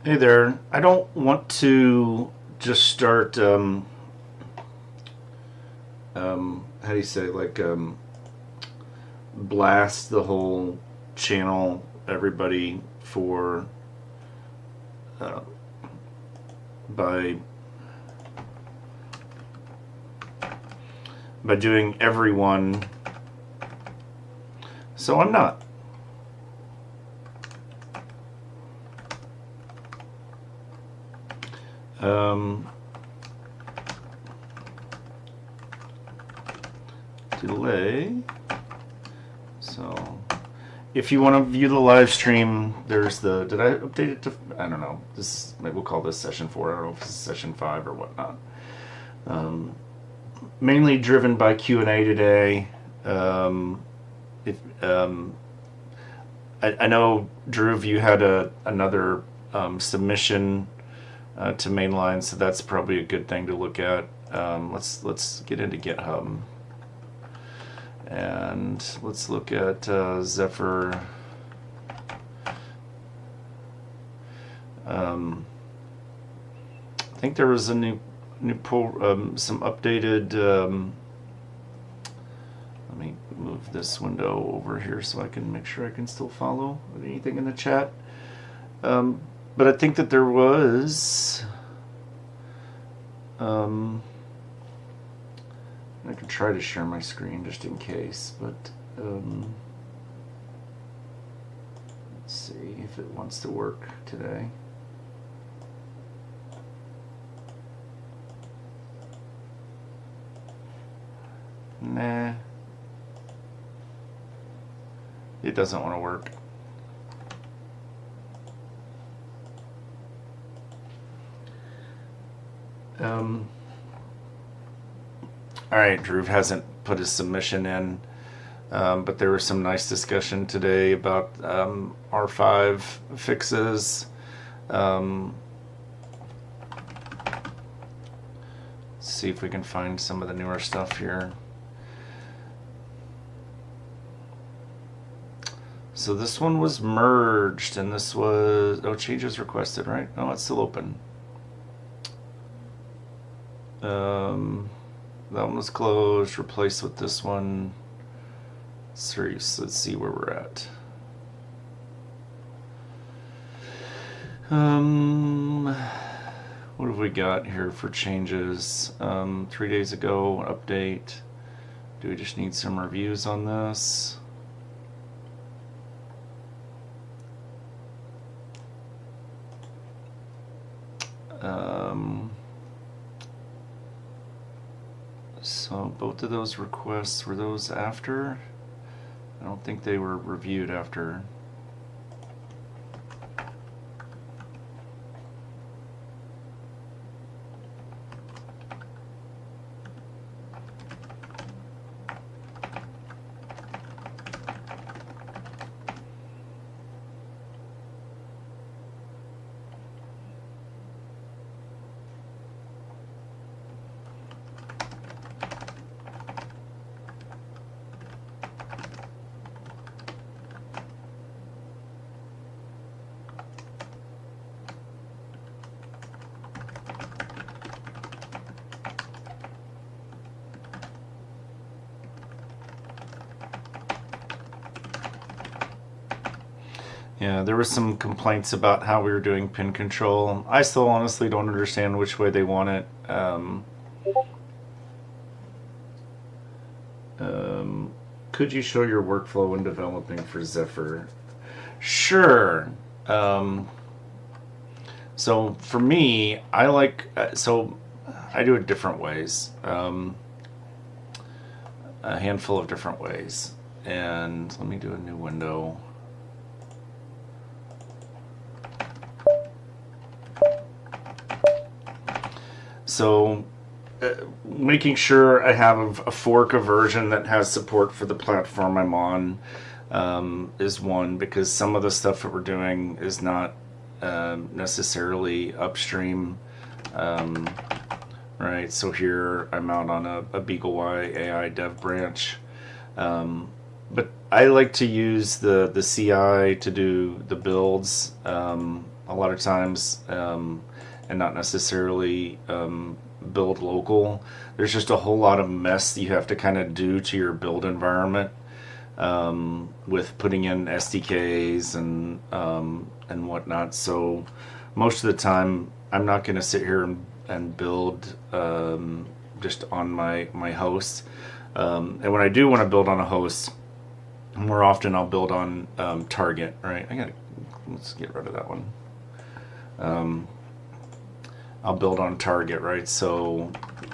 Hey there. I don't want to just start, how do you say, blast the whole channel, everybody, for, uh, by, by doing everyone. So I'm not. Delay. So if you want to view the live stream, there's the, did I update it to, I don't know, this, maybe we'll call this session 4, I don't know if it's session 5 or whatnot. Mainly driven by Q&A today. If I know, Drew, you had another submission to mainline, so that's probably a good thing to look at. Let's get into GitHub, and let's look at Zephyr. I think there was a new pull, some updated. Let me move this window over here so I can make sure I can still follow anything in the chat. But I think that there was. I can try to share my screen just in case, but let's see if it wants to work today. Nah. It doesn't want to work. All right, Drew hasn't put his submission in, but there was some nice discussion today about R5 fixes. Let's see if we can find some of the newer stuff here. So this one was merged, and this was, oh, changes requested, right? No, it's still open. That one was closed, replaced with this one. Let's see where we're at. What have we got here for changes? 3 days ago, update. Do we just need some reviews on this? So both of those requests, were those after? I don't think they were reviewed after. Yeah, there were some complaints about how we were doing pin control. I still honestly don't understand which way they want it. Could you show your workflow when developing for Zephyr? Sure. So for me, I like, so I do it different ways. A handful of different ways. And let me do a new window. So making sure I have a fork, a version that has support for the platform I'm on, is one, because some of the stuff that we're doing is not necessarily upstream. Right, so here I'm out on a BeagleY-AI dev branch. But I like to use the CI to do the builds, a lot of times, and not necessarily build local. There's just a whole lot of mess that you have to kind of do to your build environment, with putting in SDKs and whatnot. So most of the time, I'm not going to sit here and build just on my host. And when I do want to build on a host, more often I'll build on target. Right? Let's get rid of that one. I'll build on target, right? So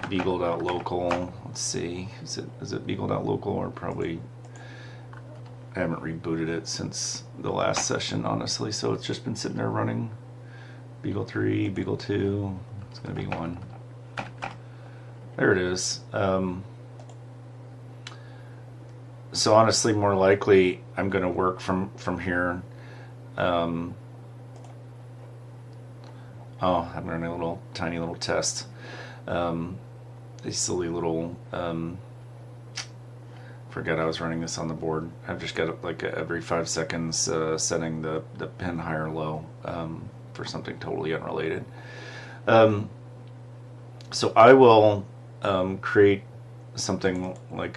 beagle.local. Let's see, is it beagle.local, or probably I haven't rebooted it since the last session, honestly. So it's just been sitting there running. Beagle 3, Beagle 2. It's gonna be 1. There it is. So honestly, more likely I'm gonna work from here. Oh, I'm running a little tiny little test. These silly little. Forgot I was running this on the board. I've just got it like every 5 seconds setting the pin high or low for something totally unrelated. So I will create something like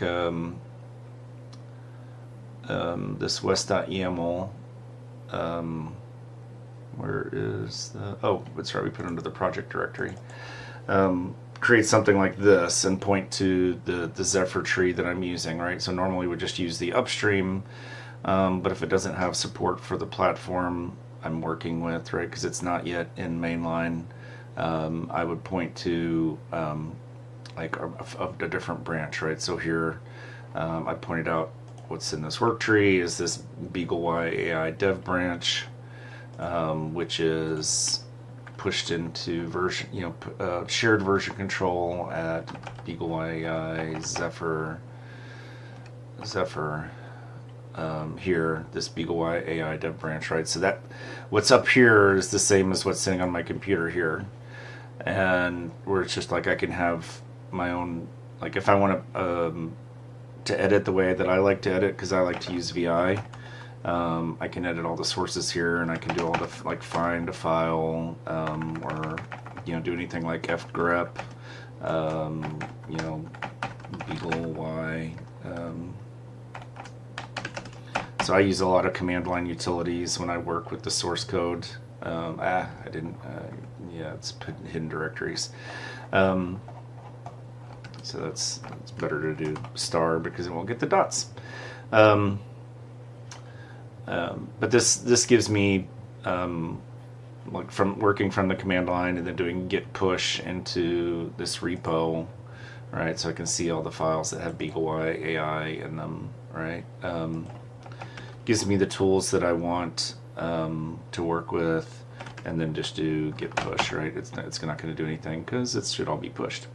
this west.yaml. Where is the... Oh, that's right, we put it under the project directory. Create something like this and point to the Zephyr tree that I'm using, right? So normally we just use the upstream, but if it doesn't have support for the platform I'm working with, right, because it's not yet in mainline, I would point to like a different branch, right? So here I pointed out what's in this work tree is this BeagleY-AI dev branch, which is pushed into version, shared version control at BeagleY-AI Zephyr. Here, this BeagleY-AI dev branch, right? So that what's up here is the same as what's sitting on my computer here, and where it's just like I can have my own, like if I want to edit the way that I like to edit, because I like to use VI. I can edit all the sources here, and I can do all the like find a file, or do anything like fgrep, BeagleY. So I use a lot of command line utilities when I work with the source code. I didn't. It's put in hidden directories. So it's better to do star because it won't get the dots. But this gives me like from working from the command line and then doing git push into this repo, right? So I can see all the files that have BeagleY-AI in them, right? Gives me the tools that I want to work with, and then just do git push, right? It's not going to do anything because it should all be pushed.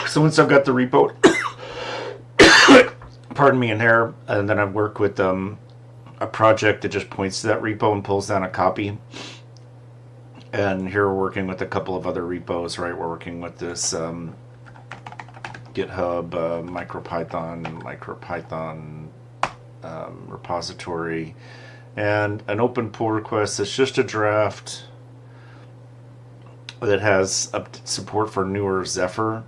So once I've got the repo, pardon me, in there, and then I work with a project that just points to that repo and pulls down a copy. And here we're working with a couple of other repos, right? We're working with this GitHub MicroPython repository, and an open pull request that's just a draft that has support for newer Zephyr.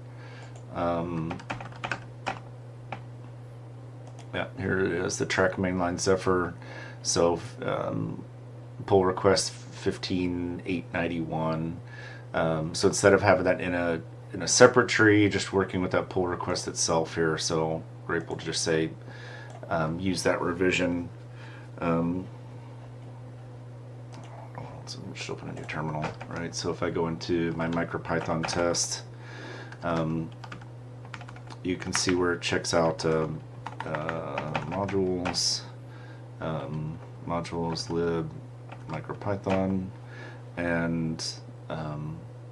Yeah, here it is, the track mainline Zephyr. So pull request 15891. So instead of having that in a separate tree, just working with that pull request itself here. So we're able to just say use that revision. So just open a new terminal, right? So if I go into my MicroPython test, you can see where it checks out modules, lib, MicroPython, and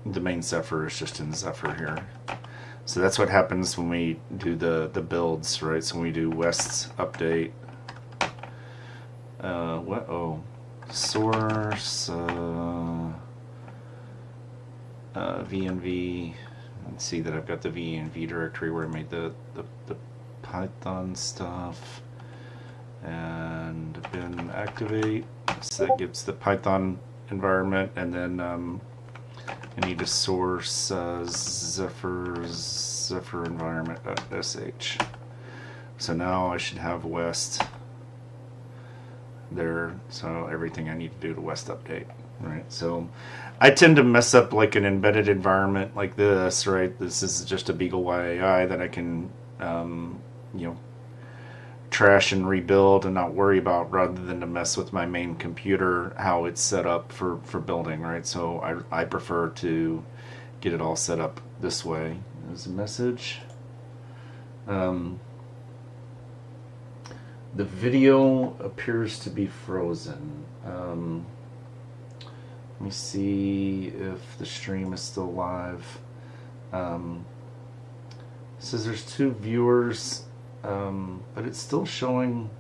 the main Zephyr is just in Zephyr here. So that's what happens when we do the builds, right? So when we do West's update, source VNV. Let's see that I've got the VNV directory where I made the Python stuff. and bin activate. So that gives the Python environment, and then I need to source Zephyr environment.sh. So now I should have West there, so everything I need to do to West update, right? So I tend to mess up like an embedded environment like this, right? This is just a BeagleY-AI that I can, you know, trash and rebuild and not worry about, rather than to mess with my main computer, how it's set up for building, right? So I prefer to get it all set up this way. There's a message. The video appears to be frozen. Let me see if the stream is still live. It says there's 2 viewers, but it's still showing.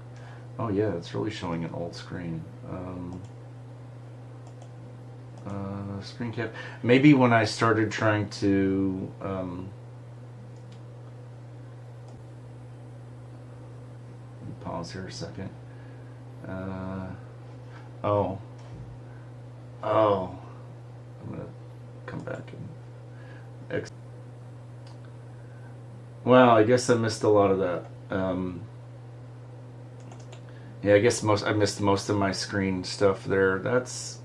Oh yeah, it's really showing an old screen. Screen cap. Maybe when I started trying to pause here a second. Oh, I'm gonna come back and well, I guess I missed a lot of that. Yeah, I guess I missed most of my screen stuff there. That's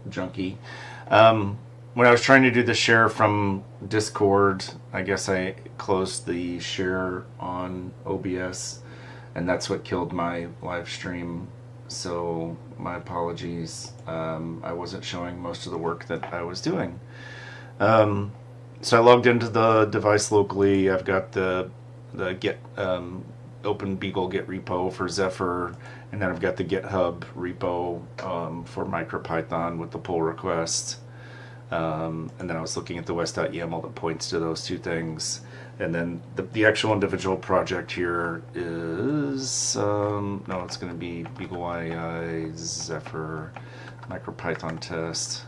junky. When I was trying to do the share from Discord, I guess I closed the share on OBS, and that's what killed my live stream. So my apologies. I wasn't showing most of the work that I was doing. So I logged into the device locally. I've got the Git Open Beagle Git repo for Zephyr, and then I've got the GitHub repo for MicroPython with the pull request. And then I was looking at the west.yaml that points to those 2 things. And then the actual individual project here is, no, it's going to be BeagleY-AI Zephyr MicroPython test.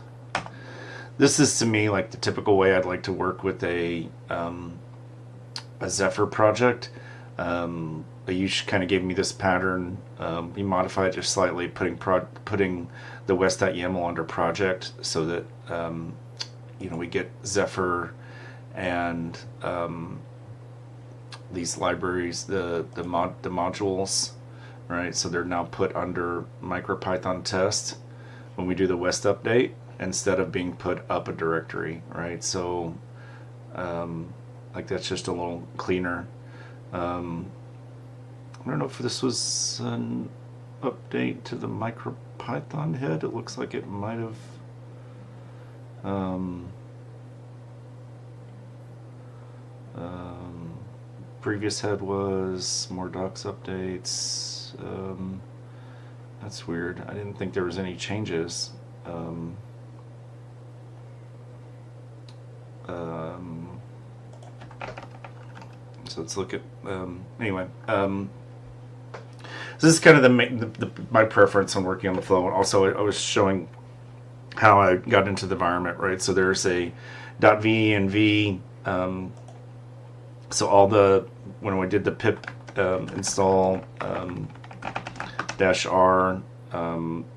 This is, to me, like the typical way I'd like to work with a Zephyr project. Ayush kind of gave me this pattern. He modified it just slightly, putting the west.yaml under project, so that you know, we get Zephyr and these libraries, the modules, right? So they're now put under MicroPython test when we do the West update, instead of being put up a directory, right? So like that's just a little cleaner. I don't know if this was an update to the MicroPython head. It looks like it might have. Previous head was more docs updates. That's weird. I didn't think there was any changes. So let's look at anyway. So this is kind of my preference on working on the flow. And also, I was showing how I got into the environment, right? So there's a .v and v. So all when we did the pip install -r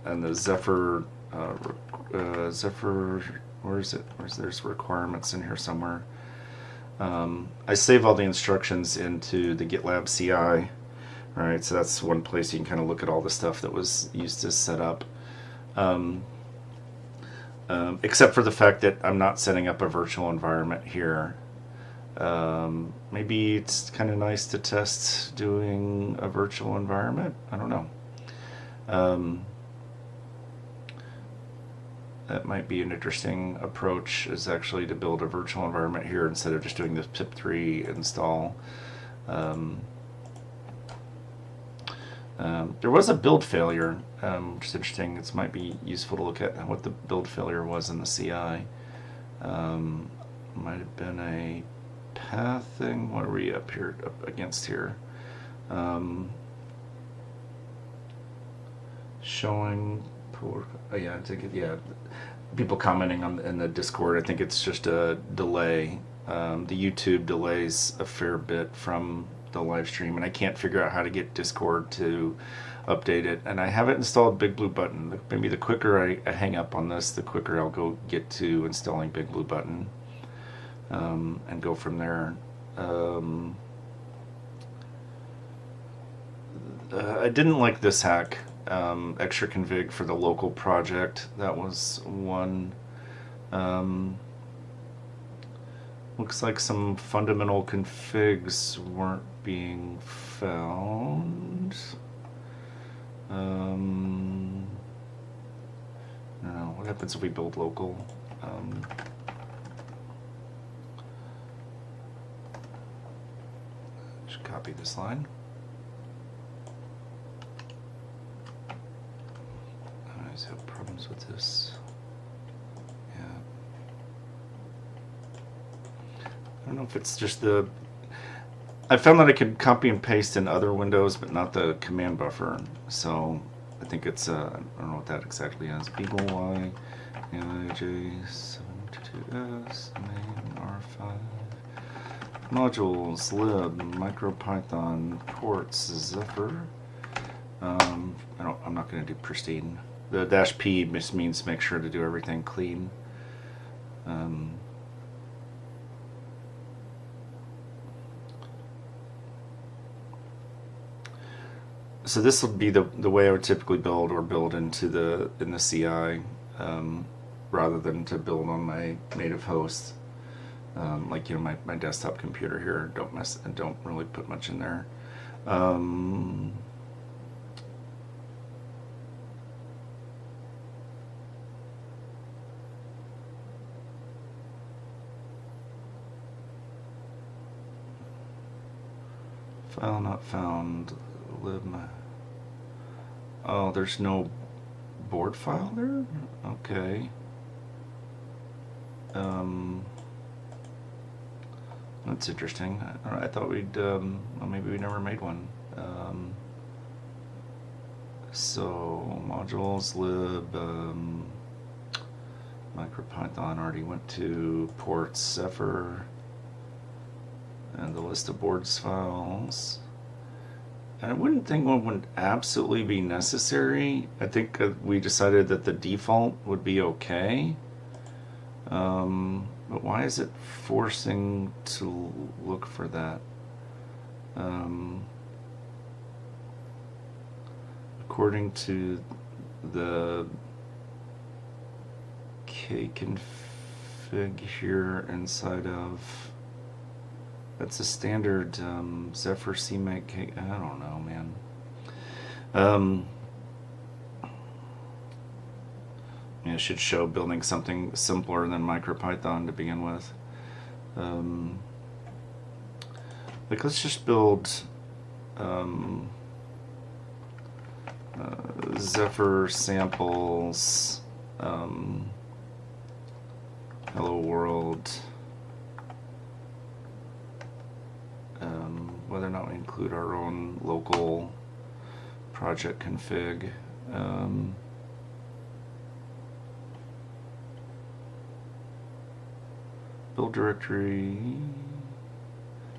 and the Zephyr Zephyr, where is it? There's requirements in here somewhere. I save all the instructions into the GitLab CI, right? So that's one place you can kind of look at all the stuff that was used to set up. Except for the fact that I'm not setting up a virtual environment here. Maybe it's kind of nice to test doing a virtual environment. I don't know. That might be an interesting approach, is actually to build a virtual environment here instead of just doing the pip3 install. There was a build failure, which is interesting. It might be useful to look at what the build failure was in the CI. Might have been a path thing. What are we up against here? Showing poor. Oh yeah, I think yeah. People commenting in the Discord. I think it's just a delay. The YouTube delays a fair bit from the live stream, and I can't figure out how to get Discord to update it. And I haven't installed BeagleY-Button. Maybe the quicker I hang up on this, the quicker I'll go get to installing BeagleY-Button, and go from there. I didn't like this hack, extra config for the local project. That was one. Looks like some fundamental configs weren't being found. No, what happens if we build local? Just copy this line. I always have problems with this. Yeah. I don't know if it's just the... I found that I could copy and paste in other windows, but not the command buffer. So I think it's, I don't know what that exactly is. BeagleY-AI J72S, main R5. Modules, lib, MicroPython, ports, Zephyr. I'm not going to do pristine. The -P just means make sure to do everything clean. So this will be the way I would typically build, or build in the CI, rather than to build on my native host. Like, you know, my desktop computer here. Don't really put much in there. File not found. Lib. Oh, there's no board file there? Okay. That's interesting. I thought we'd, well, maybe we never made one. So, modules, lib, MicroPython already went to ports, Zephyr, and the list of boards files. And I wouldn't think one would absolutely be necessary. I think we decided that the default would be okay. But why is it forcing to look for that? According to the Kconfig here inside of... That's a standard Zephyr CMake. I don't know, man. It should show building something simpler than MicroPython to begin with. Like, let's just build Zephyr samples, hello world. Whether or not we include our own local project config. Build directory.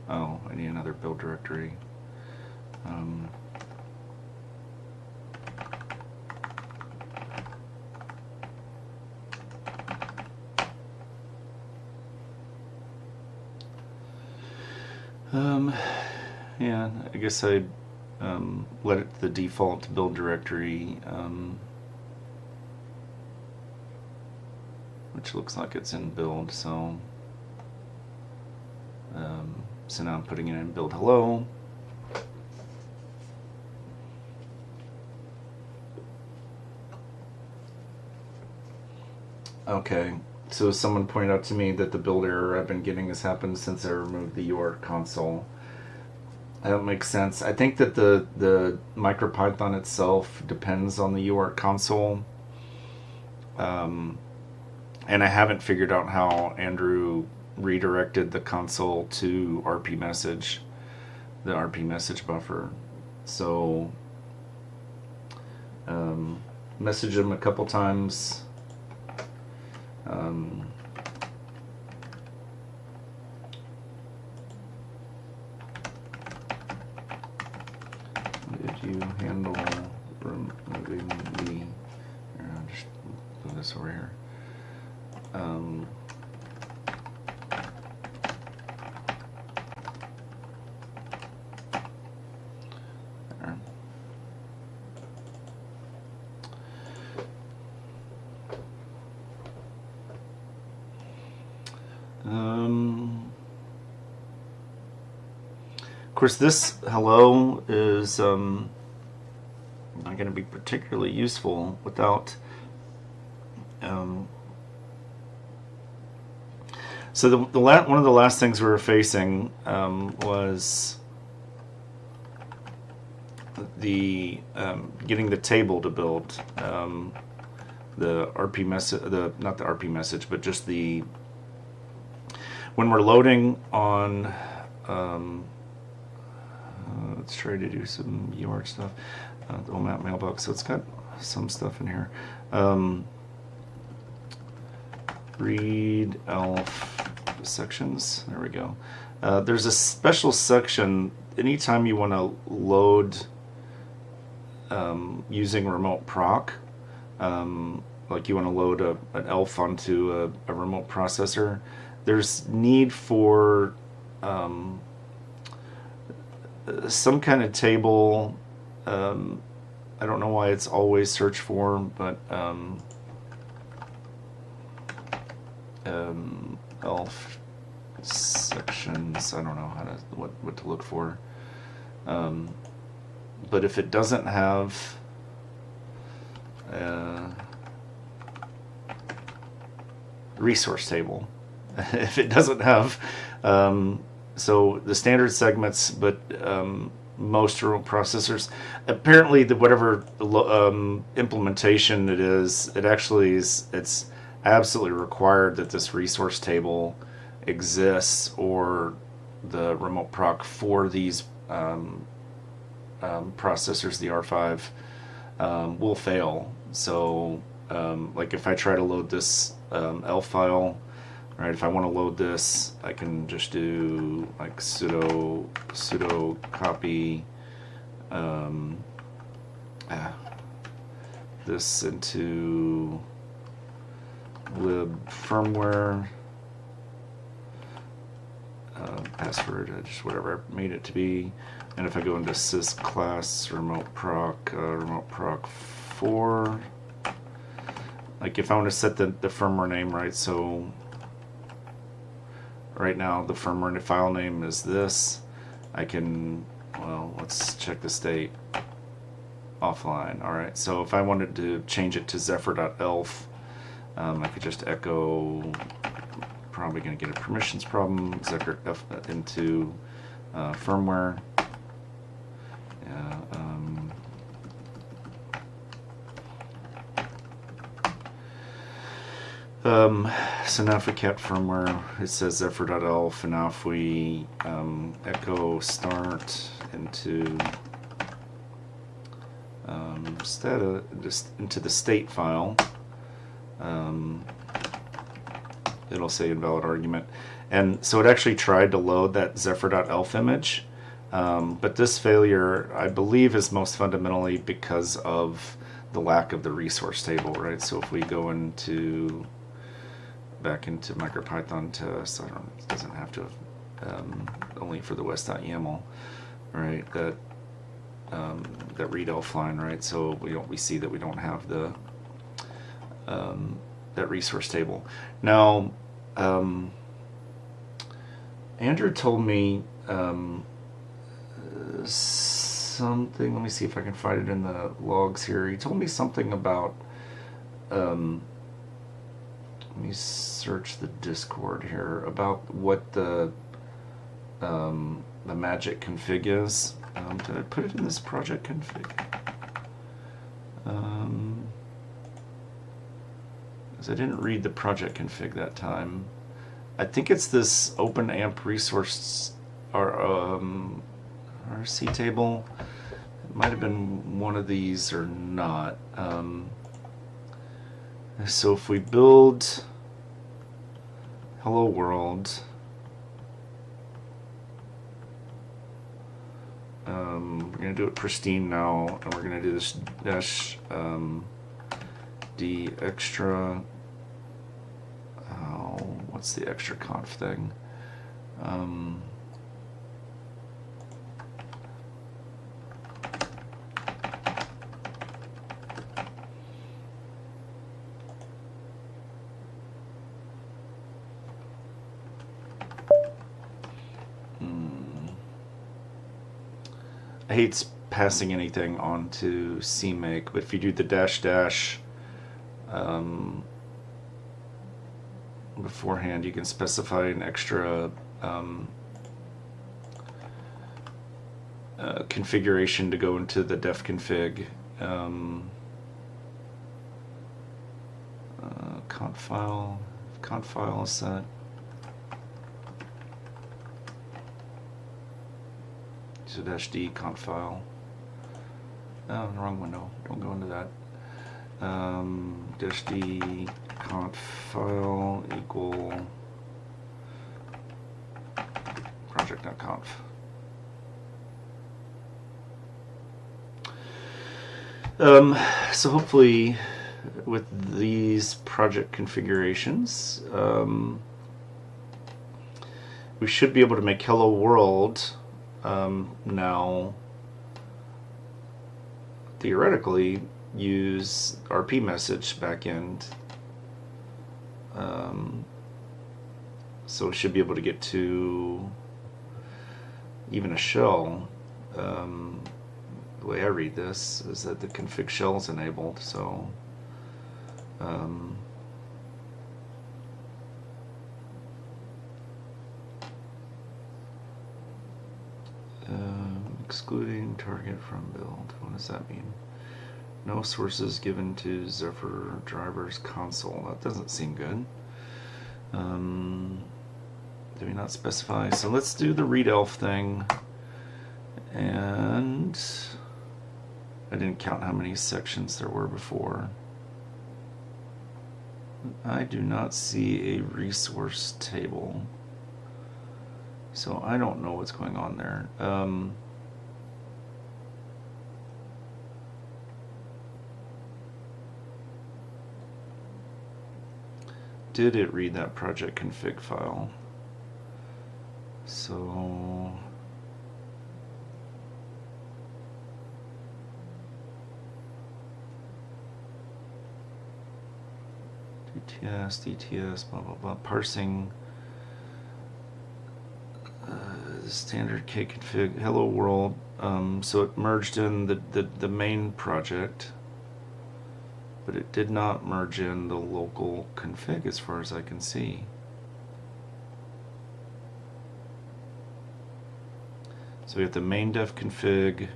Oh, I need another build directory. Yeah, I guess I'd let it the default build directory, which looks like it's in build, so so now I'm putting it in build hello. Okay, so someone pointed out to me that the build error I've been getting has happened since I removed the UART console. That makes sense. I think that the MicroPython itself depends on the UART console. And I haven't figured out how Andrew redirected the console to RP message, the RP message buffer. So message him a couple times. you handle removing the, here, I'll just move this over here. Of course, this hello is not going to be particularly useful without. So one of the last things we were facing was the getting the table to build, the RP message, not the RP message, but just the when we're loading on. Let's try to do some UART stuff. The OMAP mailbox, so it's got some stuff in here. Read elf sections. There we go. There's a special section anytime you want to load using remote proc. Like you want to load an elf onto a remote processor. There's need for some kind of table. I don't know why it's always search for, but elf sections. I don't know how to what to look for. But if it doesn't have resource table, if it doesn't have so the standard segments, but most remote processors, apparently whatever implementation it is, it actually is, it's absolutely required that this resource table exists, or the remote proc for these processors, the R5, will fail. So like if I try to load this elf file, right, if I want to load this, I can just do like sudo copy this into lib firmware password, just whatever I made it to be. And if I go into sys class remote proc 4, like if I want to set the firmware name, right, so right now the firmware file name is this. I can, well, let's check the state. Offline. Alright, so if I wanted to change it to zephyr.elf, I could just echo, probably going to get a permissions problem, zephyr into firmware. So now if we cat firmware, it says zephyr.elf, and now if we echo start into into the state file, it'll say invalid argument. And so it actually tried to load that zephyr.elf image, but this failure, I believe, is most fundamentally because of the lack of the resource table, right? So if we go into back into MicroPython test, it doesn't have to have, only for the west.yaml, right? That read elf line, right? So we see that we don't have the that resource table. Now, Andrew told me something. Let me see if I can find it in the logs here. He told me something about. Let me search the Discord here about what the magic config is. Did I put it in this project config? Because I didn't read the project config that time. I think it's this open amp resource RC table. It might have been one of these or not. So if we build hello world, We're going to do it pristine now, and we're going to do this dash d extra. Oh, what's the extra conf thing? I hate passing anything onto CMake, but if you do the dash dash beforehand, you can specify an extra configuration to go into the def config. Conf file is set. So dash D conf file. Oh, wrong window. Don't go into that. Dash D conf file equal project.conf. So hopefully with these project configurations, we should be able to make hello world now theoretically use RP message backend. So we should be able to get to even a shell. The way I read this is that the config shell is enabled, so excluding target from build. What does that mean? No sources given to Zephyr drivers console. That doesn't seem good. Do we not specify? So let's do the readelf thing. And I didn't count how many sections there were before. I do not see a resource table, so I don't know what's going on there. Did it read that project config file? So DTS, blah blah blah, parsing standard Kconfig hello world. So it merged in the main project, but it did not merge in the local config as far as I can see. So we have the main def config,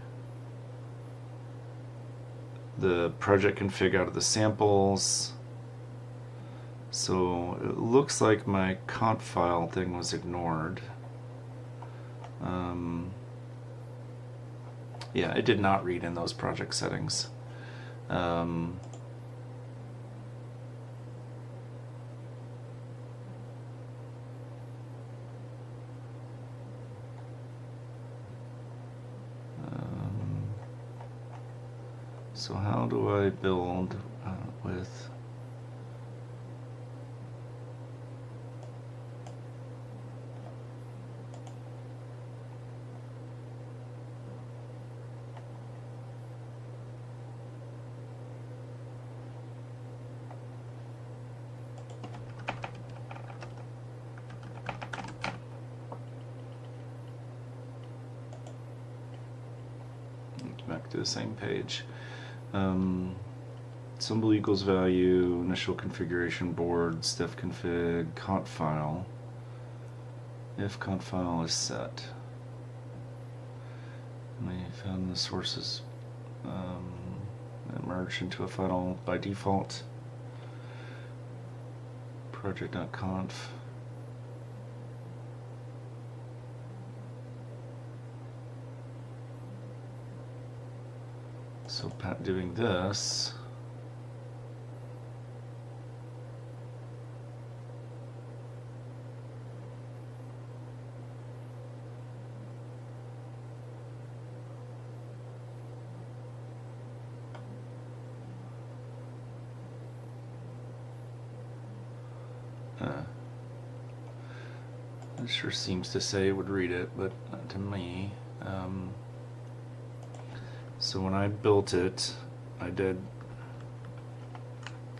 the project config out of the samples. So it looks like my conf file thing was ignored. Yeah, it did not read in those project settings. So how do I build with back to the same page. Symbol equals value, initial configuration board, def config, conf file. If conf file is set. And we found the sources that merged into a file by default. Project.conf. So doing this, It sure seems to say it would read it, but not to me. So when I built it, I did,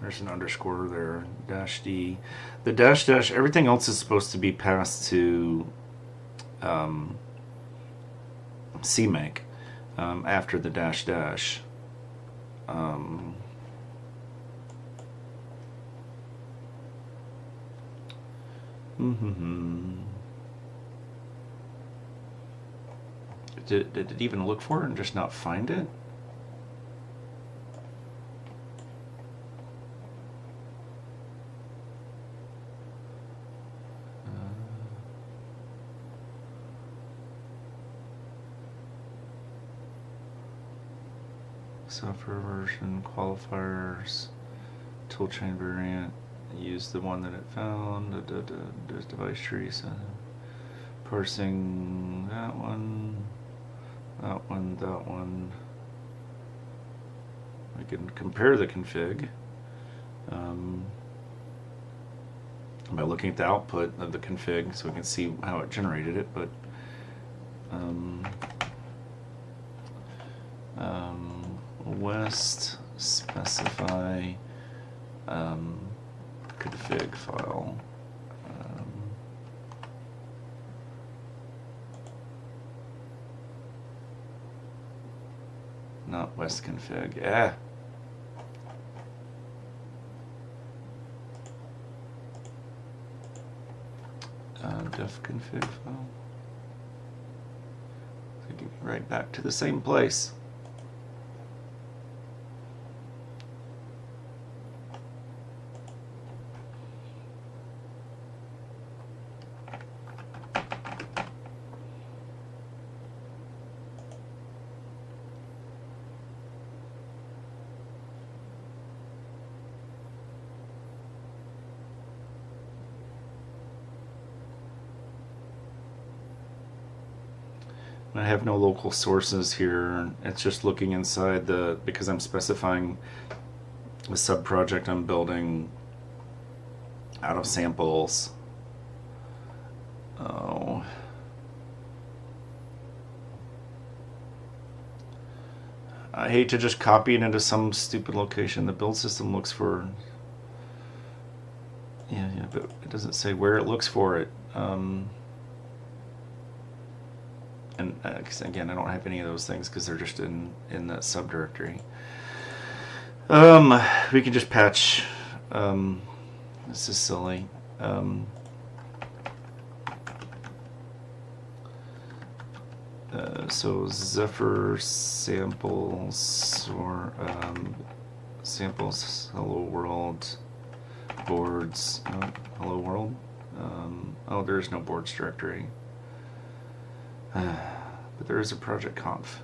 there's an underscore there, -d. The dash, everything else is supposed to be passed to CMake after the dash. Did it even look for it and just not find it? Software version, qualifiers, toolchain variant, use the one that it found, there's device trees, parsing that one. We can compare the config by looking at the output of the config so we can see how it generated it, but west specify config file. Not west config. Def config file. Taking me right back to the same place. I have no local sources here. It's just looking inside the, because I'm specifying the sub-project I'm building out of samples. Oh. I hate to just copy it into some stupid location. The build system looks for, yeah, but it doesn't say where it looks for it. And again, I don't have any of those things because they're just in that subdirectory. We can just patch. This is silly. So Zephyr samples or samples hello world boards. Hello world. Oh, there is no boards directory. But there is a project conf.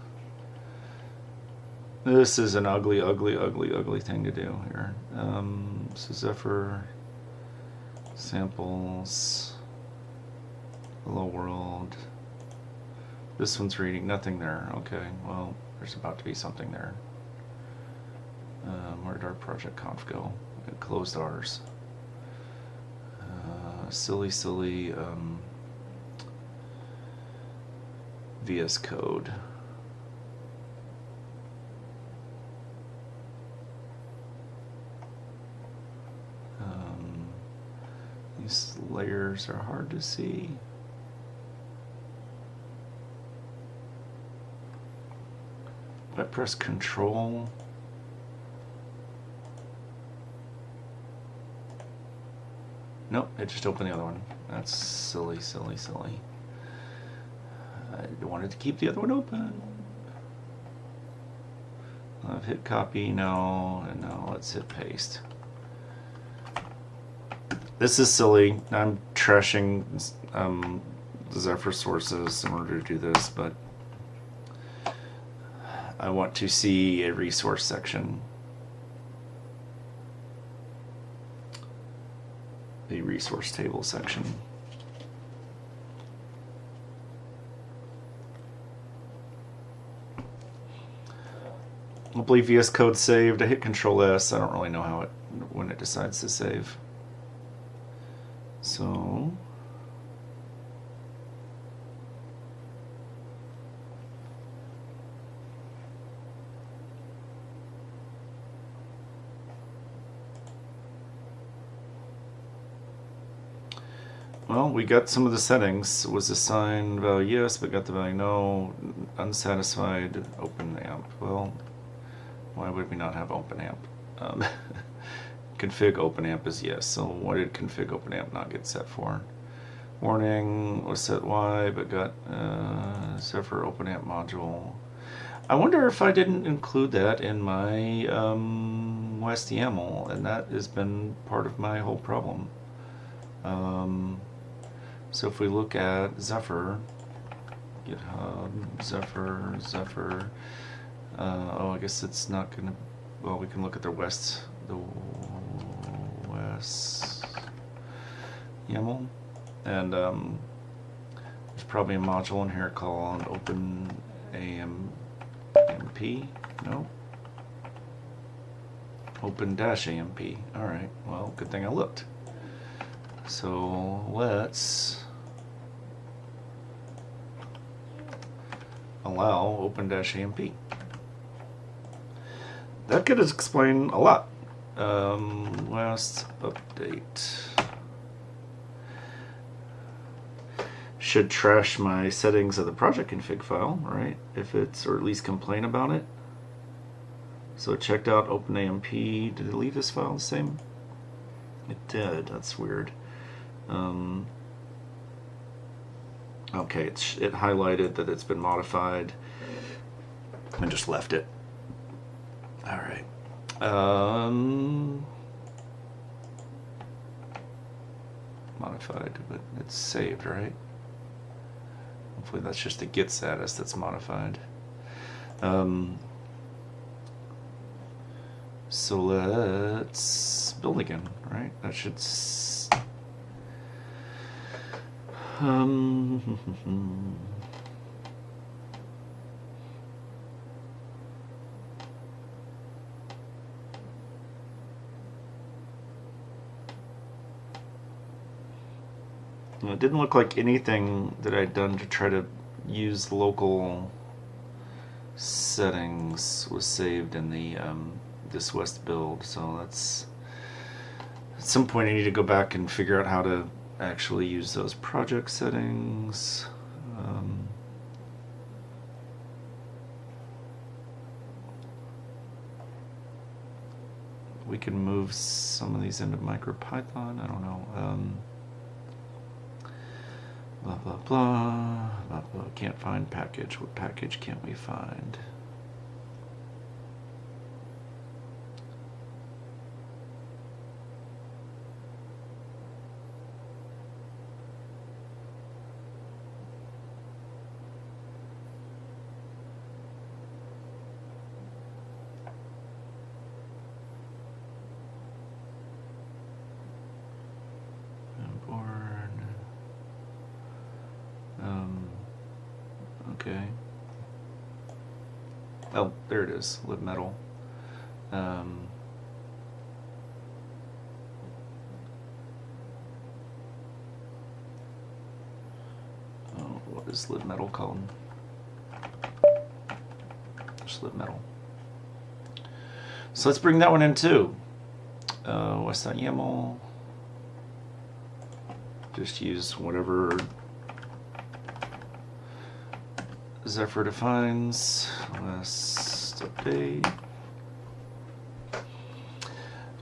This is an ugly thing to do here. So Zephyr samples hello world. This one's reading nothing there. Okay, well, there's about to be something there. Where did our project conf go? It closed ours. Silly. VS Code. These layers are hard to see. If I press Control, nope, it just opened the other one. That's silly. I wanted to keep the other one open. I've hit copy, no, and now let's hit paste. This is silly. I'm trashing the Zephyr sources in order to do this, but I want to see a resource section. The resource table section. Hopefully VS Code saved. I hit Control S. I don't really know how when it decides to save. So Well, we got some of the settings. Was assigned value yes, but got the value no. Unsatisfied open amp. Well, why would we not have open amp? Config open amp is yes. So why did config open amp not get set for? Warning was set Y, but got Zephyr open amp module. I wonder if I didn't include that in my West YAML, and that has been part of my whole problem. So if we look at Zephyr, GitHub, Zephyr, oh, I guess it's not gonna, well, we can look at the West YAML, and there's probably a module in here called open AMP, no? Open-AMP. Alright, well, good thing I looked. So let's allow open-AMP. That could explain a lot. Last update. Should trash my settings of the project config file, right? If it's, or at least complain about it. So it checked out openamp. Did it leave this file the same? It did. That's weird. Okay, it highlighted that it's been modified and just left it. All right. Modified, but it's saved, right? Hopefully that's just a git status that's modified. So let's build again, right? That should it didn't look like anything that I'd done to try to use local settings was saved in the this West build, so that's at some point I need to go back and figure out how to actually use those project settings. We can move some of these into MicroPython. I don't know. Blah blah blah blah blah. Can't find package. What package can't we find? Okay. Oh, there it is. libmetal. Oh, what is libmetal called? Just libmetal. So let's bring that one in too. West.yaml. Just use whatever Zephyr defines. Last update.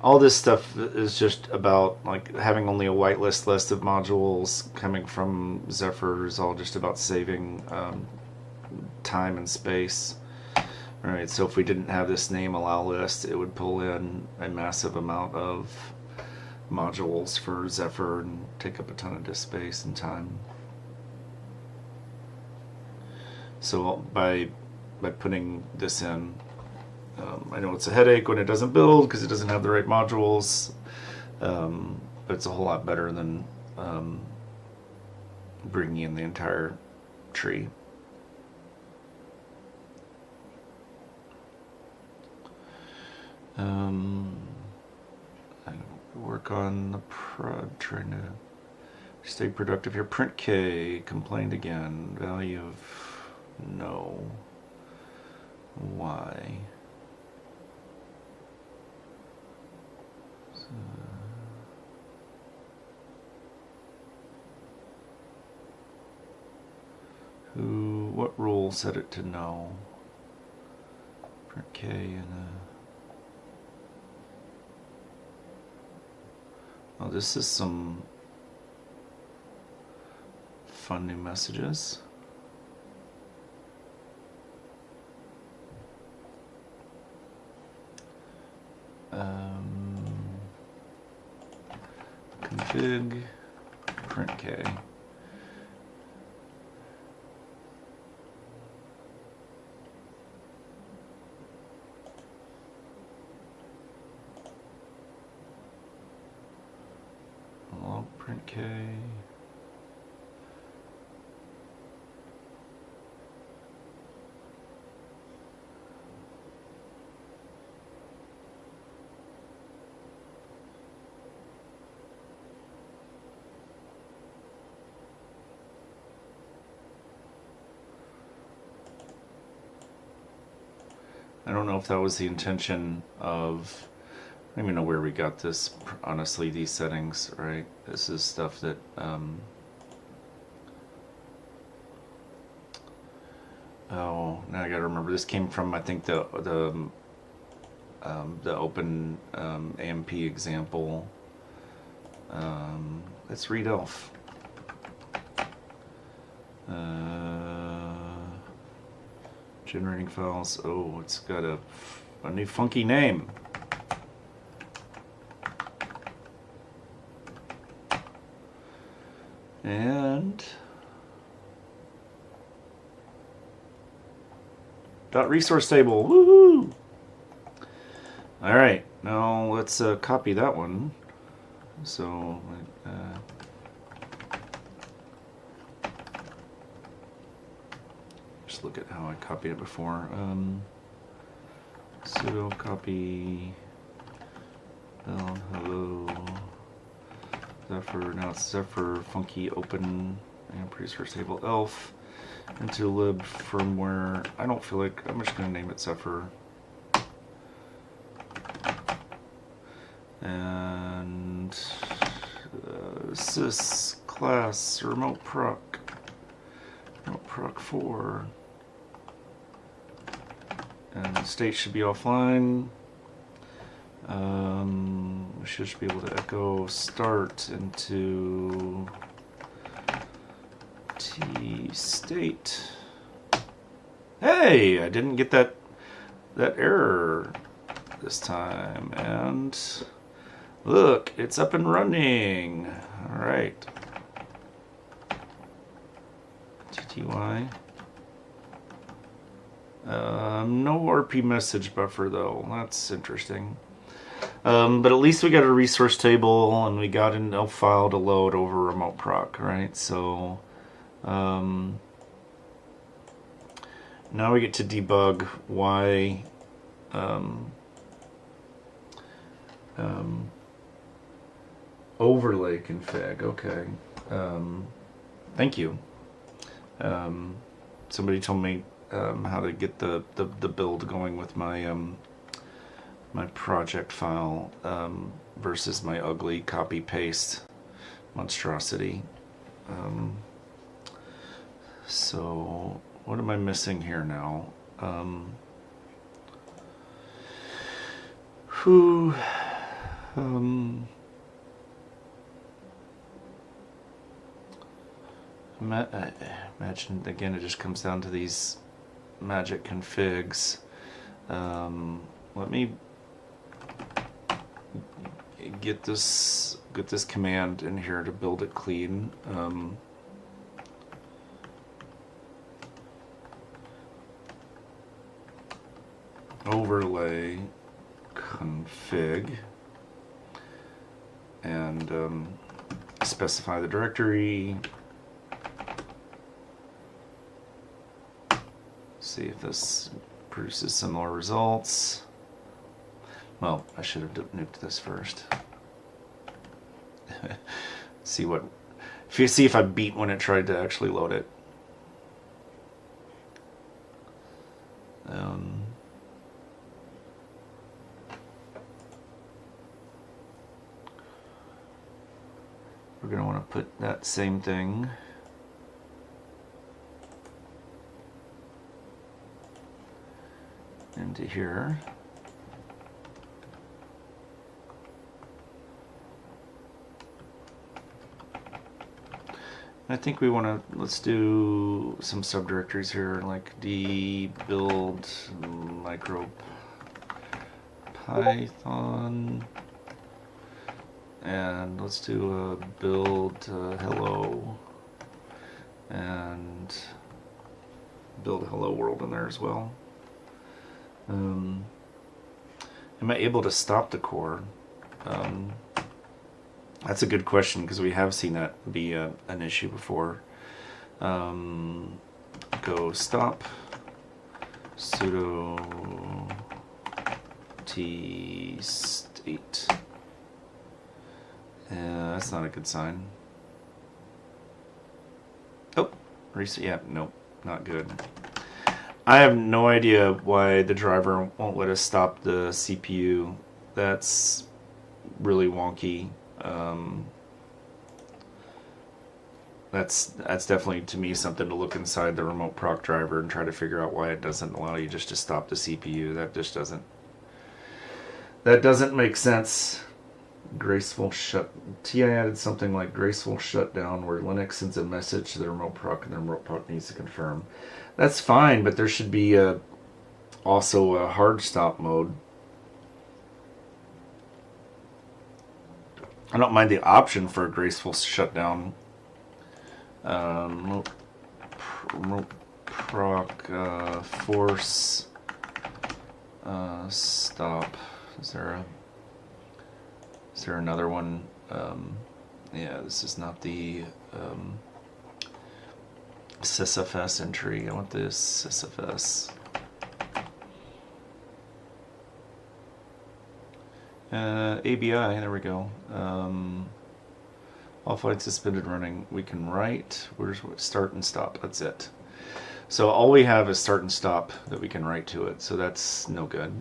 All this stuff is just about like having only a whitelist list of modules coming from Zephyr is all just about saving time and space. All right, so if we didn't have this name allow list, it would pull in a massive amount of modules for Zephyr and take up a ton of disk space and time. So by putting this in, I know it's a headache when it doesn't build because it doesn't have the right modules, but it's a whole lot better than bringing in the entire tree. I work on the trying to stay productive here. Print K complained again. Value of no. Why? we'll set it to no. Print K and oh, this is some fun new messages. Config print K. Log print K. I don't know if that was the intention of, I don't even know where we got this, honestly, these settings, right? This is stuff that, oh, now I gotta remember, this came from, I think, the open AMP example. Let's read elf. Generating files. Oh, it's got a new funky name. And .resource table. Woohoo! All right, now let's copy that one. So. Just look at how I copied it before. Sudo copy hello Zephyr. Now it's Zephyr funky open and resource table elf into lib firmware. I don't feel like I'm just going to name it Zephyr. And sys class remote proc 4. And the state should be offline. We should be able to echo start into T state. Hey, I didn't get that error this time. And look, it's up and running. All right. TTY. No RP message buffer though. That's interesting. But at least we got a resource table and we got an elf file to load over remote proc, right? So now we get to debug why overlay config. Okay. Thank you. Somebody told me how to get the build going with my my project file versus my ugly copy paste monstrosity. So what am I missing here now? Imagine again, it just comes down to these magic configs. Let me get this command in here to build it clean. Overlay config and specify the directory. See if this produces similar results. Well, I should have nuked this first. See if I beat when it tried to actually load it. We're going to want to put that same thing into here. I think we want to, let's do some subdirectories here, like build micro Python, and let's do a build hello, and build hello world in there as well. Am I able to stop the core? That's a good question, because we have seen that be an issue before. Go stop sudo t state. That's not a good sign. Oh, reset. Yeah, nope, not good. I have no idea why the driver won't let us stop the CPU. That's really wonky. That's definitely, to me, something to look inside the remote proc driver and try to figure out why it doesn't allow you just to stop the CPU. That just doesn't make sense. Graceful shut. TI added something like graceful shutdown, where Linux sends a message to the remote proc and the remote proc needs to confirm. That's fine, but there should be also a hard stop mode. I don't mind the option for a graceful shutdown. Remote proc force stop. Is there another one? Yeah, this is not the sysfs entry. I want this sysfs. ABI, there we go. All flights suspended running. We can write. Where's start and stop? That's it. So all we have is start and stop that we can write to it. So that's no good.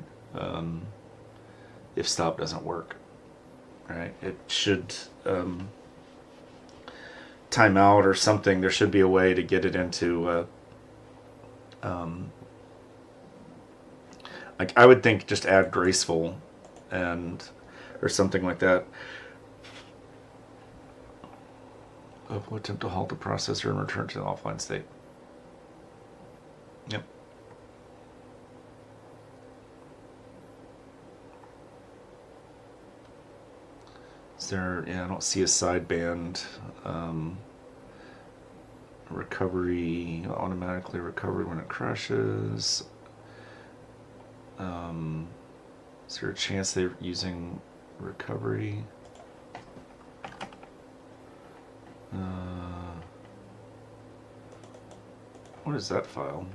If stop doesn't work, right? It should time out or something. There should be a way to get it into. Like, I would think just add graceful, or something like that. We'll attempt to halt the processor and return to the offline state. Yep. Is there? Yeah, I don't see a sideband. Recovery, automatically recovery when it crashes. Is there a chance they're using recovery? What is that file?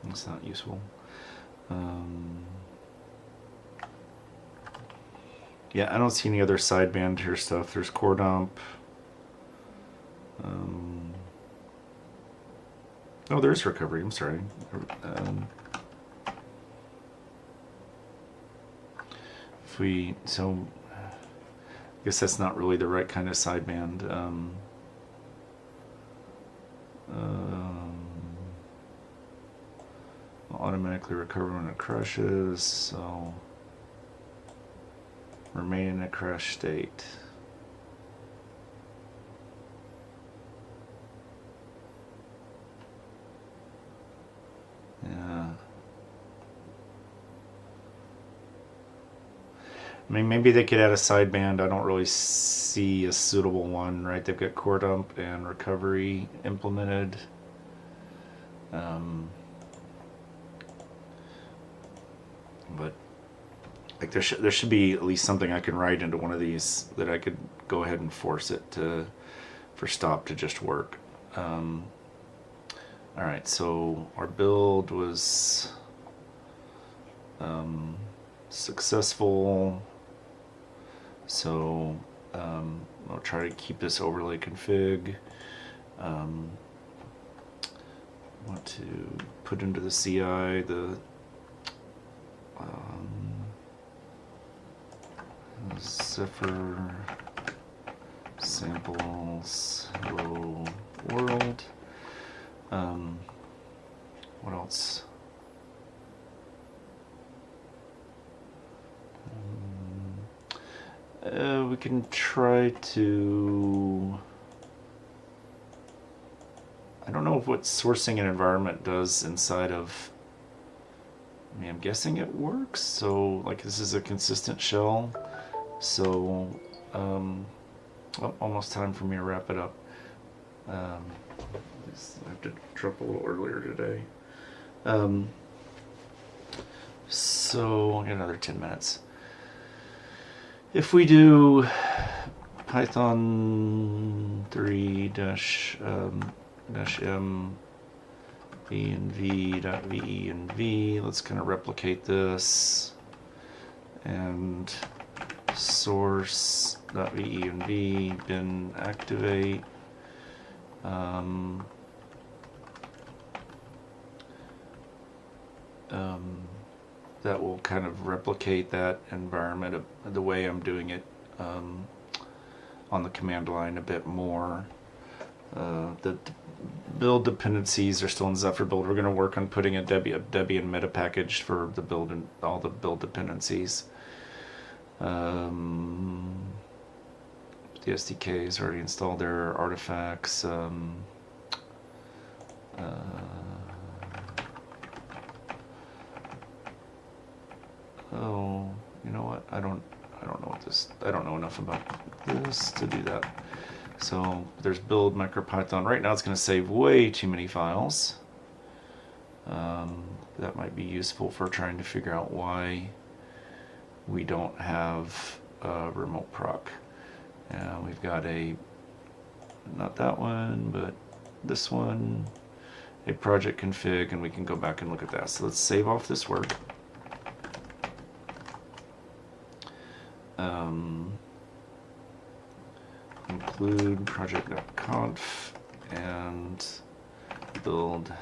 That's not useful. Yeah, I don't see any other sideband here stuff. There's core dump. Oh, there's recovery. I'm sorry. I guess that's not really the right kind of sideband. Automatically recover when it crashes, so remain in a crash state. Yeah. I mean, maybe they could add a sideband. I don't really see a suitable one, right? They've got core dump and recovery implemented. But like there should be at least something I can write into one of these that I could go ahead and force it for stop to just work. All right, so our build was successful. So I'll try to keep this overlay config. want to put into the CI the Zephyr samples hello world. What else? We can try to... I don't know what sourcing an environment does inside of... I mean, I'm guessing it works. So, like, this is a consistent shell. So, almost time for me to wrap it up. I have to drop a little earlier today. So, I'll get another 10 minutes. If we do Python 3 -m env.venv, let's kind of replicate this, and source.venv bin activate. That will kind of replicate that environment the way I'm doing it on the command line a bit more. The build dependencies are still in Zephyr build. We're going to work on putting a Debian meta package for the build and all the build dependencies. The SDK is already installed there. Artifacts. Oh, you know what? I don't know what this. I don't know enough about this to do that. So there's build MicroPython. Right now it's going to save way too many files. That might be useful for trying to figure out why we don't have a remote proc. We've got not that one, but this one, a project config, and we can go back and look at that. So let's save off this work. Include project.conf and build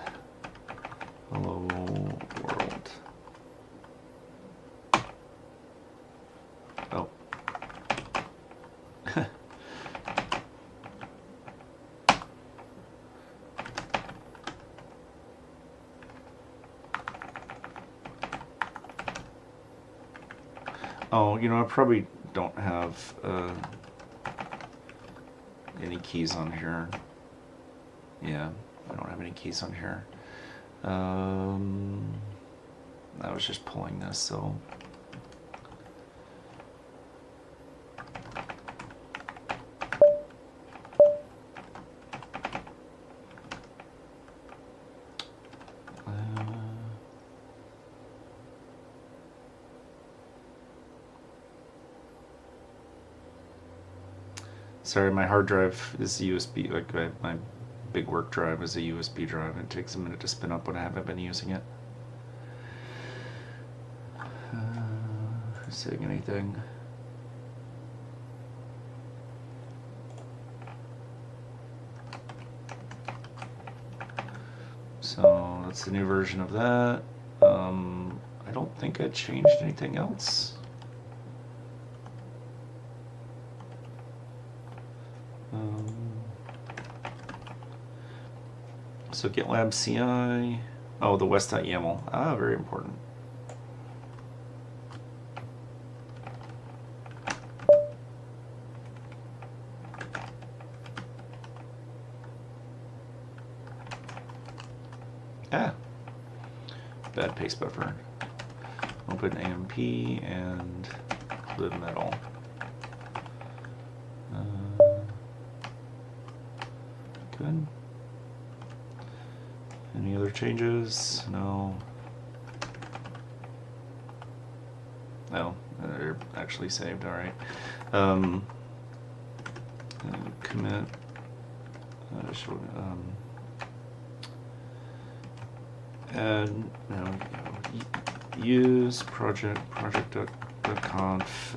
hello world. Oh. Oh, you know, I probably don't have any keys on here. Yeah, I don't have any keys on here. I was just pulling this, so. Sorry, my hard drive is USB, like my big work drive is a USB drive, and it takes a minute to spin up when I haven't been using it. Saying anything? So that's the new version of that. I don't think I changed anything else. So GitLab CI, oh, the west.yaml, very important. Bad paste buffer. Open AMP and libmetal. Good. Any other changes? No. No, they're actually saved. All right. Commit. And use project.conf,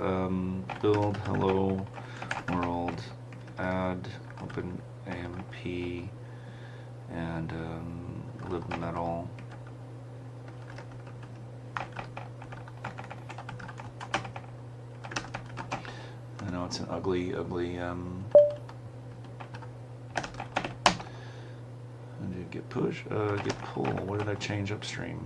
build hello world, add open AMP, and libmetal. I know it's an ugly Git push, git pull. What did I change upstream?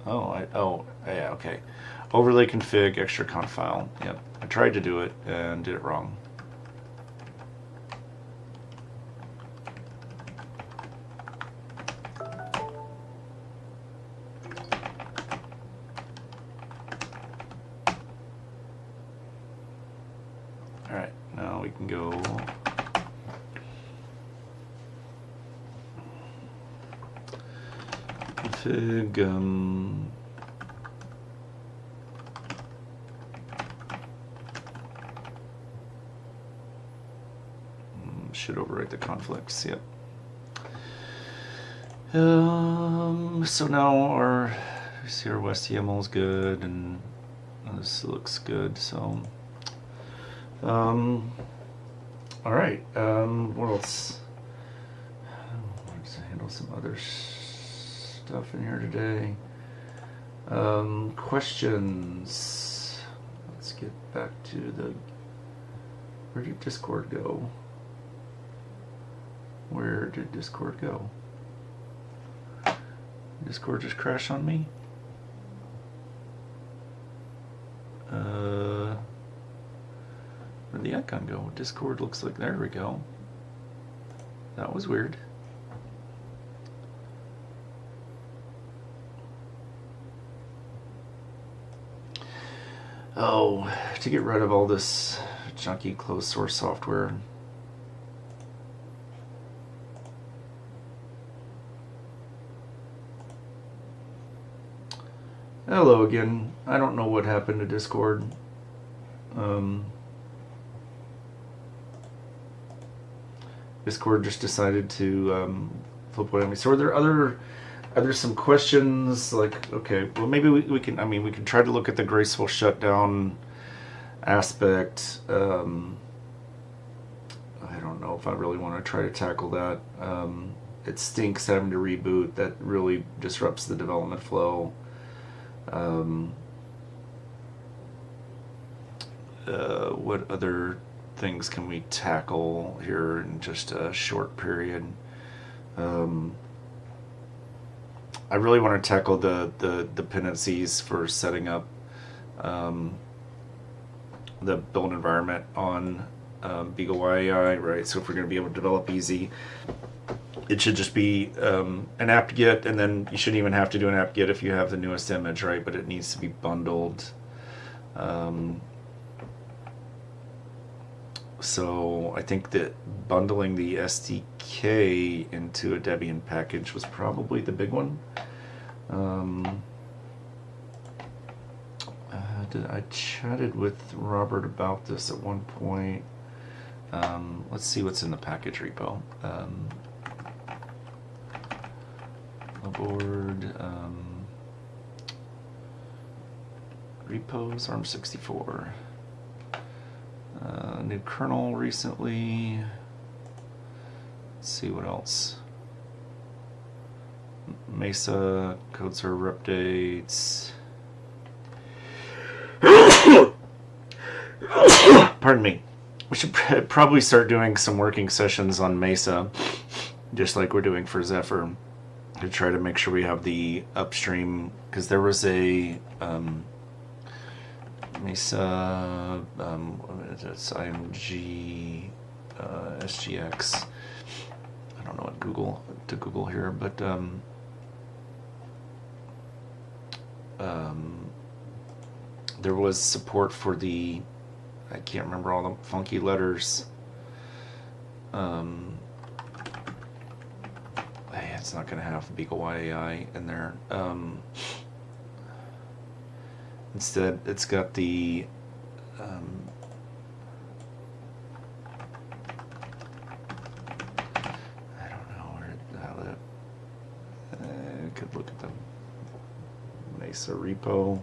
Oh yeah, okay. Overlay config extra conf file. Yep, I tried to do it and did it wrong. All right, now we can go. Config. Should overwrite the conflicts. Yep. So now our YAML is good, and this looks good. So, all right. What else? Let's handle some other stuff in here today. Questions. Let's get back to the. Where did Discord go? Where did Discord go? Discord just crashed on me? Where'd the icon go? Discord looks like, there we go. That was weird. Oh, to get rid of all this junky closed source software. Hello again. I don't know what happened to Discord. Discord just decided to flip away on me. So are there some questions like, okay, well maybe we can, I mean, we can try to look at the graceful shutdown aspect. I don't know if I really want to try to tackle that. It stinks having to reboot. That really disrupts the development flow. What other things can we tackle here in just a short period? I really want to tackle the dependencies for setting up the build environment on BeagleY-AI, right? So if we're going to be able to develop easy, it should just be an apt-get, and then you shouldn't even have to do an apt-get if you have the newest image, right? But it needs to be bundled. So I think that bundling the SDK into a Debian package was probably the big one. I chatted with Robert about this at one point. Let's see what's in the package repo. Board repos ARM64. New kernel recently. Let's see what else. Mesa code server updates. Pardon me. We should probably start doing some working sessions on Mesa, just like we're doing for Zephyr, to try to make sure we have the upstream, because there was a Mesa, it's IMG, SGX. I don't know what to Google here, but there was support for the, I can't remember all the funky letters. It's not going to have BeagleY-AI in there. Instead, it's got the I don't know how that. I could look at the Mesa repo.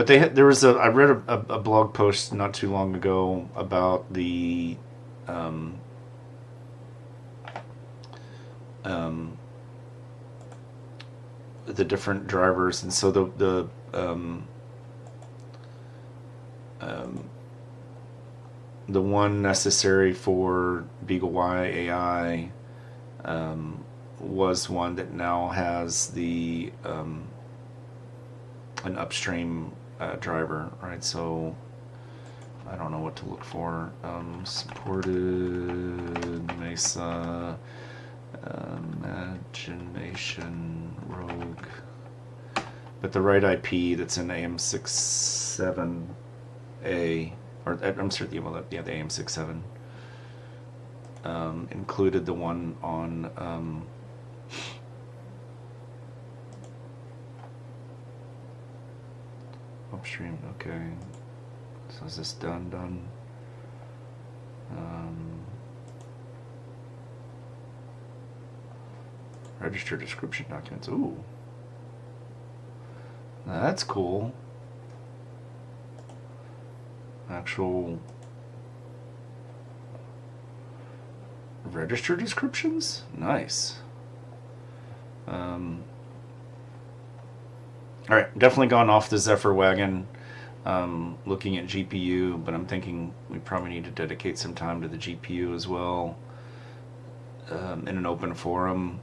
But there was I read a blog post not too long ago about the different drivers, and so the one necessary for BeagleY-AI was one that now has the an upstream driver, right? So I don't know what to look for. Supported Mesa, Imagination, Rogue, but the right IP that's in AM67A, or I'm sorry, well, yeah, the AM67 included the one on upstream. Okay, so is this done? Register description documents. Ooh, that's cool. Actual register descriptions? Nice. Alright, definitely gone off the Zephyr wagon, looking at GPU, but I'm thinking we probably need to dedicate some time to the GPU as well, in an open forum.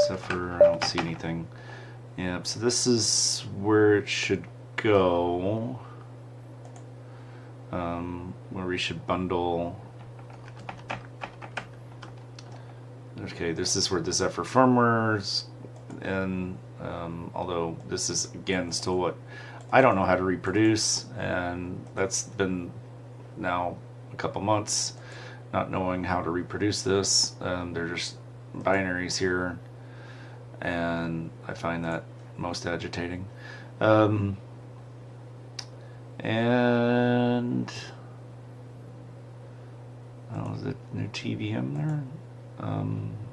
Zephyr, I don't see anything. Yeah, so this is where it should go, where we should bundle. Okay, this is where the Zephyr firmware is, and although this is again still what I don't know how to reproduce, and that's been now a couple months not knowing how to reproduce this. They're just binaries here, and I find that most agitating. And oh, is it new TVM there?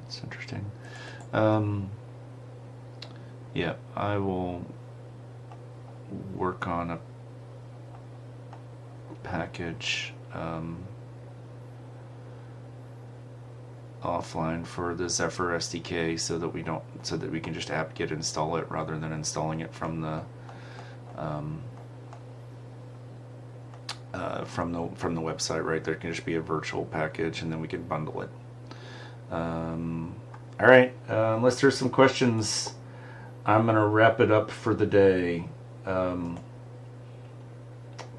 It's interesting. Yeah, I will work on a package offline for the Zephyr SDK so that we can just apt-get install it rather than installing it from the website. Right, there can just be a virtual package, and then we can bundle it. All right, unless there's some questions, I'm gonna wrap it up for the day.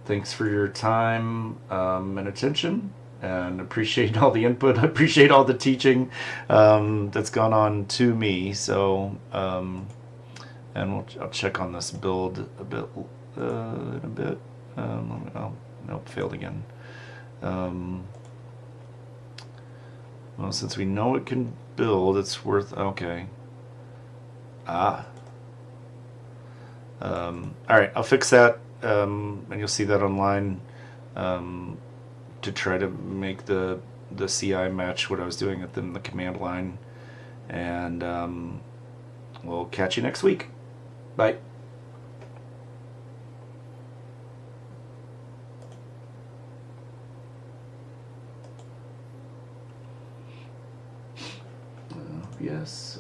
Thanks for your time and attention, and appreciate all the input. I appreciate all the teaching that's gone on to me. So, and I'll check on this build a bit in a bit. Oh, nope, failed again. Well, since we know it can build, it's worth, okay. All right, I'll fix that, and you'll see that online, to try to make the CI match what I was doing in the command line. And we'll catch you next week. Bye. Yes.